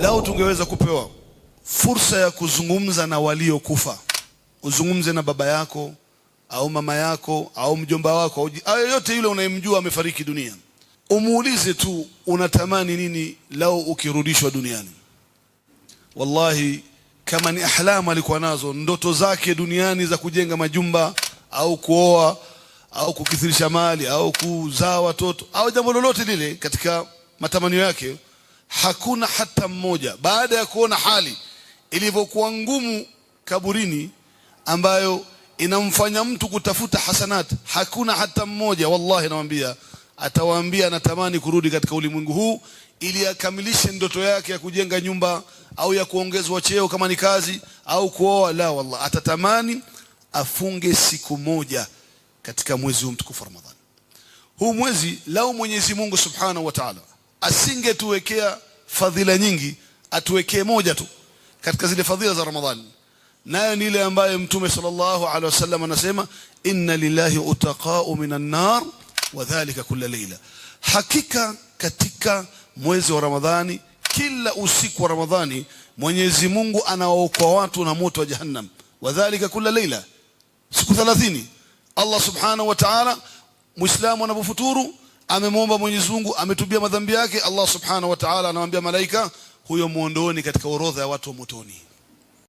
Lao tungeweza kupewa fursa ya kuzungumza na waliokufa, uzungumze na baba yako au mama yako au mjomba wako au yote yule unayemjua amefariki dunia, umuulize tu unatamani nini lao ukirudishwa duniani. Wallahi, kama ni ahlamu alikuwa nazo, ndoto zake duniani za kujenga majumba au kuoa au kukithirisha mali au kuzaa watoto au jambo lolote lile katika matamanio yake, hakuna hata mmoja baada ya kuona hali ilivyokuwa ngumu kaburini ambayo inamfanya mtu kutafuta hasanat, hakuna hata mmoja wallahi nawaambia atawaambia anatamani kurudi katika ulimwengu huu ili akamilishe ndoto yake ya kujenga nyumba au ya kuongezwa cheo kama ni kazi au kuoa. La, wallah, atatamani afunge siku moja katika mwezi huu mtukufu Ramadhani. Huu mwezi lao Mwenyezi Mungu Subhanahu wa Ta'ala asingetuwekea fadhila nyingi, atuwekee moja tu katika zile fadhila za Ramadhani, nayo ni ile ambaye Mtume sallallahu alaihi wasallam anasema inna lillahi utaqa'u minan nar wa dhalika kulla layla. Hakika katika mwezi wa Ramadhani, kila usiku wa Ramadhani Mwenyezi Mungu anawaokoa watu na moto wa Jahannam, wa dhalika kulla layla, siku 30. Allah Subhanahu wa Ta'ala, Muislamu anapofuturu amemwomba Mwenyezi Mungu, ametubia madhambi yake, Allah Subhanahu wa Ta'ala anamwambia malaika, huyo muondoeni katika orodha ya watu wa motoni.